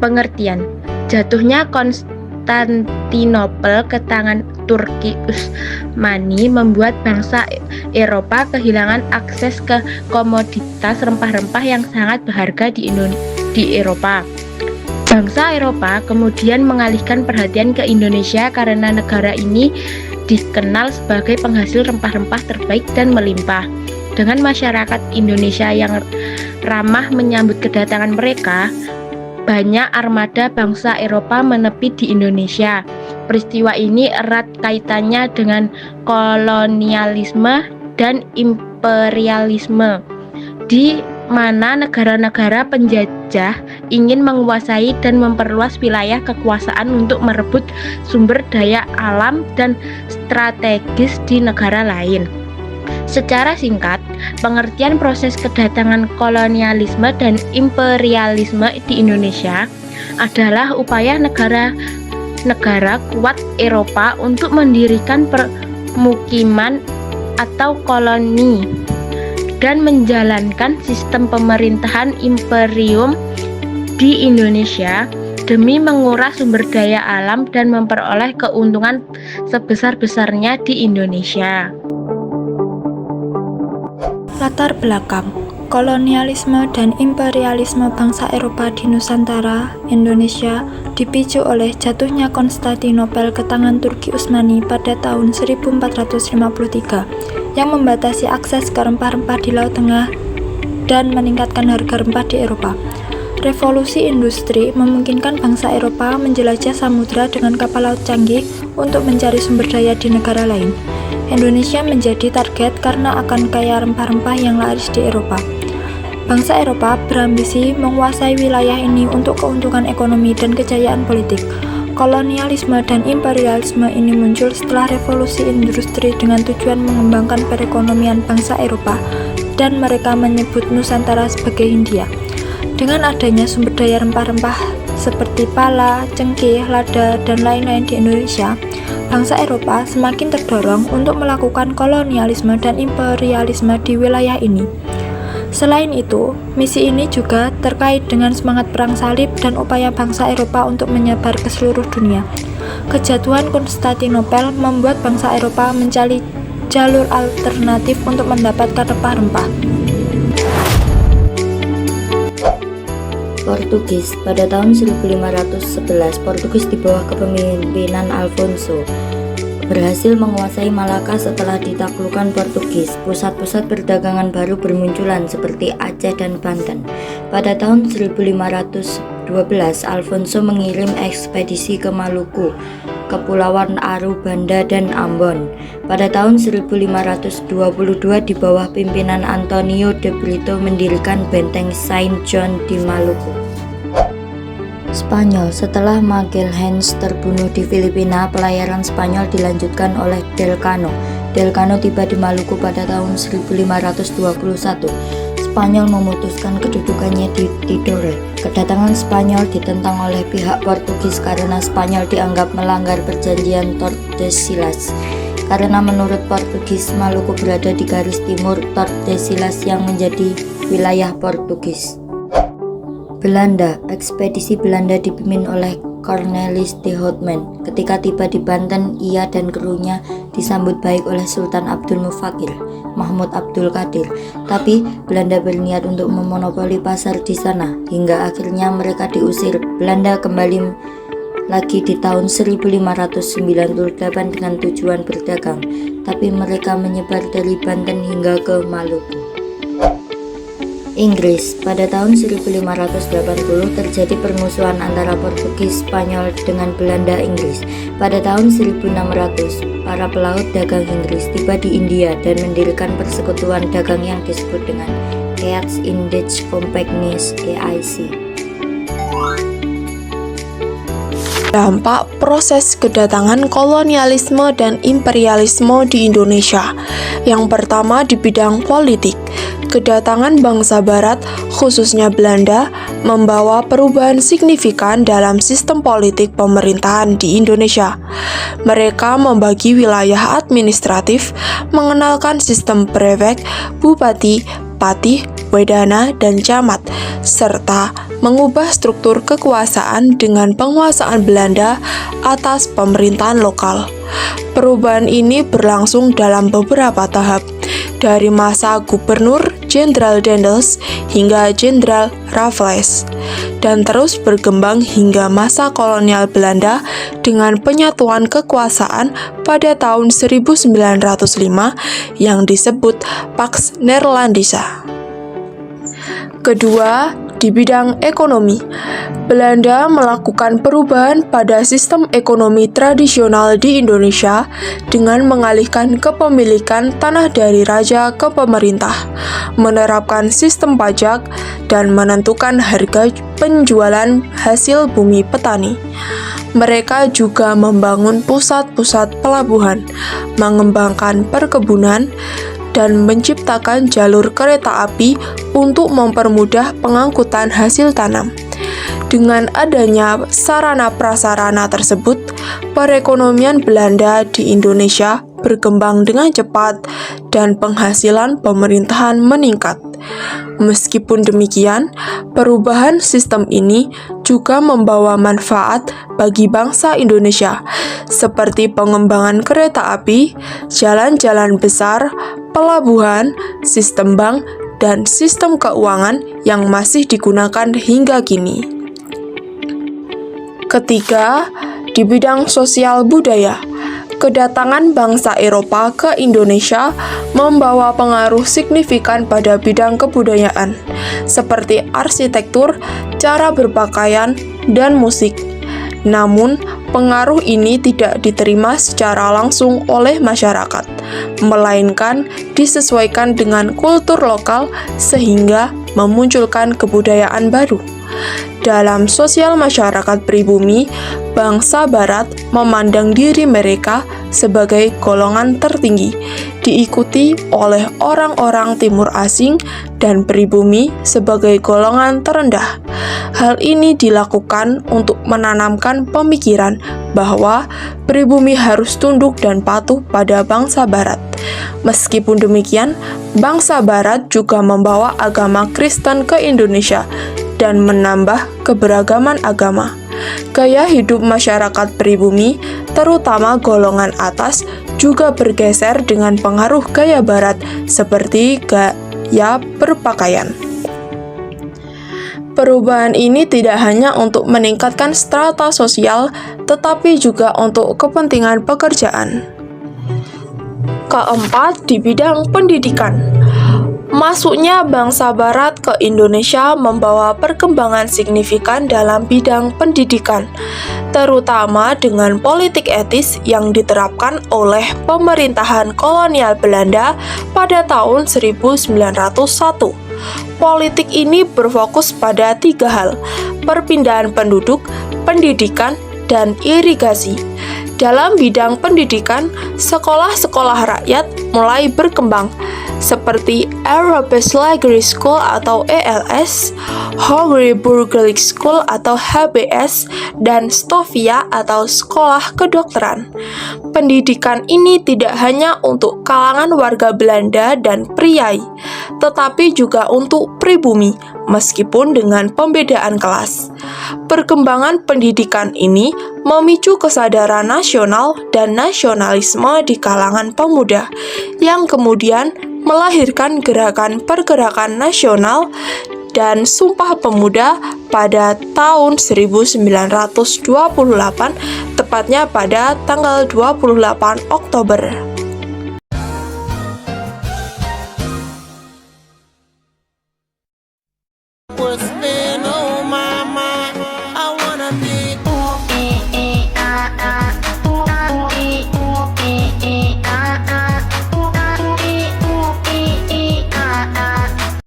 Pengertian: jatuhnya Konstantinopel ke tangan Turki Utsmani membuat bangsa Eropa kehilangan akses ke komoditas rempah-rempah yang sangat berharga di Eropa. Bangsa Eropa kemudian mengalihkan perhatian ke Indonesia karena negara ini dikenal sebagai penghasil rempah-rempah terbaik dan melimpah. Dengan masyarakat Indonesia yang ramah menyambut kedatangan mereka, banyak armada bangsa Eropa menepi di Indonesia. Peristiwa ini erat kaitannya dengan kolonialisme dan imperialisme, di mana negara-negara penjajah ingin menguasai dan memperluas wilayah kekuasaan untuk merebut sumber daya alam dan strategis di negara lain. Secara singkat, pengertian proses kedatangan kolonialisme dan imperialisme di Indonesia adalah upaya negara kuat Eropa untuk mendirikan permukiman atau koloni dan menjalankan sistem pemerintahan imperium di Indonesia demi menguras sumber daya alam dan memperoleh keuntungan sebesar-besarnya di Indonesia. Latar belakang kolonialisme dan imperialisme bangsa Eropa di Nusantara, Indonesia, dipicu oleh jatuhnya Konstantinopel ke tangan Turki Utsmani pada tahun 1453 yang membatasi akses ke rempah-rempah di Laut Tengah dan meningkatkan harga rempah di Eropa. Revolusi industri memungkinkan bangsa Eropa menjelajah samudra dengan kapal laut canggih untuk mencari sumber daya di negara lain. Indonesia menjadi target karena akan kaya rempah-rempah yang laris di Eropa. Bangsa Eropa berambisi menguasai wilayah ini untuk keuntungan ekonomi dan kejayaan politik. Kolonialisme dan imperialisme ini muncul setelah revolusi industri dengan tujuan mengembangkan perekonomian bangsa Eropa, dan mereka menyebut Nusantara sebagai Hindia. Dengan adanya sumber daya rempah-rempah seperti pala, cengkeh, lada, dan lain-lain di Indonesia, bangsa Eropa semakin terdorong untuk melakukan kolonialisme dan imperialisme di wilayah ini. Selain itu, misi ini juga terkait dengan semangat perang salib dan upaya bangsa Eropa untuk menyebar ke seluruh dunia. Kejatuhan Konstantinopel membuat bangsa Eropa mencari jalur alternatif untuk mendapatkan rempah-rempah. Portugis. Pada tahun 1511, Portugis di bawah kepemimpinan Alfonso berhasil menguasai Malaka setelah ditaklukkan Portugis. Pusat-pusat perdagangan baru bermunculan seperti Aceh dan Banten. Pada tahun 1512, Alfonso mengirim ekspedisi ke Maluku, Kepulauan Aru, Banda, dan Ambon. Pada tahun 1522 di bawah pimpinan Antonio de Brito mendirikan benteng Saint John di Maluku. Spanyol. Setelah Magalhães terbunuh di Filipina, pelayaran Spanyol dilanjutkan oleh Del Cano. Del Cano tiba di Maluku pada tahun 1521. Spanyol memutuskan kedudukannya di Tidore. Kedatangan Spanyol ditentang oleh pihak Portugis karena Spanyol dianggap melanggar perjanjian Tordesillas. Karena menurut Portugis, Maluku berada di garis timur Tordesillas yang menjadi wilayah Portugis. Belanda. Ekspedisi Belanda dipimpin oleh Cornelis de Houtman. Ketika tiba di Banten, ia dan krunya disambut baik oleh Sultan Abdul Mufakir Mahmud Abdul Qadir. Tapi Belanda berniat untuk memonopoli pasar di sana, hingga akhirnya mereka diusir. Belanda kembali lagi di tahun 1598 dengan tujuan berdagang, tapi mereka menyebar dari Banten hingga ke Maluku. Inggris. Pada tahun 1580 terjadi permusuhan antara Portugis Spanyol dengan Belanda Inggris. Pada tahun 1600, para pelaut dagang Inggris tiba di India dan mendirikan persekutuan dagang yang disebut dengan East Indies Companies (EIC). Dampak proses kedatangan kolonialisme dan imperialisme di Indonesia. Yang pertama di bidang politik. Kedatangan bangsa barat, khususnya Belanda, membawa perubahan signifikan dalam sistem politik pemerintahan di Indonesia. Mereka membagi wilayah administratif, mengenalkan sistem prefek, bupati, patih, wedana dan camat, serta mengubah struktur kekuasaan dengan penguasaan Belanda atas pemerintahan lokal. Perubahan ini berlangsung dalam beberapa tahap, dari masa Gubernur Jenderal Daendels hingga Jenderal Raffles, dan terus berkembang hingga masa kolonial Belanda dengan penyatuan kekuasaan pada tahun 1905 yang disebut Pax Neerlandisa. Kedua, di bidang ekonomi, Belanda melakukan perubahan pada sistem ekonomi tradisional di Indonesia dengan mengalihkan kepemilikan tanah dari raja ke pemerintah, menerapkan sistem pajak, dan menentukan harga penjualan hasil bumi petani. Mereka juga membangun pusat-pusat pelabuhan, mengembangkan perkebunan, dan menciptakan jalur kereta api untuk mempermudah pengangkutan hasil tanam. Dengan adanya sarana-prasarana tersebut, perekonomian Belanda di Indonesia berkembang dengan cepat dan penghasilan pemerintahan meningkat. Meskipun demikian, perubahan sistem ini juga membawa manfaat bagi bangsa Indonesia, seperti pengembangan kereta api, jalan-jalan besar, pelabuhan, sistem bank, dan sistem keuangan yang masih digunakan hingga kini. Ketiga, di bidang sosial budaya, kedatangan bangsa Eropa ke Indonesia membawa pengaruh signifikan pada bidang kebudayaan, seperti arsitektur, cara berpakaian, dan musik. Namun, pengaruh ini tidak diterima secara langsung oleh masyarakat, melainkan disesuaikan dengan kultur lokal sehingga memunculkan kebudayaan baru. Dalam sosial masyarakat pribumi, bangsa Barat memandang diri mereka sebagai golongan tertinggi, diikuti oleh orang-orang Timur asing dan pribumi sebagai golongan terendah. Hal ini dilakukan untuk menanamkan pemikiran bahwa pribumi harus tunduk dan patuh pada bangsa Barat. Meskipun demikian, bangsa Barat juga membawa agama Kristen ke Indonesia dan menambah keberagaman agama. Gaya hidup masyarakat pribumi, terutama golongan atas, juga bergeser dengan pengaruh gaya Barat seperti gaya berpakaian. Perubahan ini tidak hanya untuk meningkatkan strata sosial, tetapi juga untuk kepentingan pekerjaan. Keempat, di bidang pendidikan. Masuknya bangsa Barat ke Indonesia membawa perkembangan signifikan dalam bidang pendidikan, terutama dengan politik etis yang diterapkan oleh pemerintahan kolonial Belanda pada tahun 1901. Politik ini berfokus pada 3 hal: perpindahan penduduk, pendidikan, dan irigasi. Dalam bidang pendidikan, sekolah-sekolah rakyat mulai berkembang, seperti Europese Lagery School atau ELS, Hogeschool Burgerlijk School atau HBS, dan Stovia atau Sekolah Kedokteran. Pendidikan ini tidak hanya untuk kalangan warga Belanda dan priai, tetapi juga untuk pribumi, meskipun dengan pembedaan kelas. Perkembangan pendidikan ini memicu kesadaran nasional dan nasionalisme di kalangan pemuda, yang kemudian melahirkan gerakan pergerakan nasional dan Sumpah Pemuda pada tahun 1928, tepatnya pada tanggal 28 Oktober.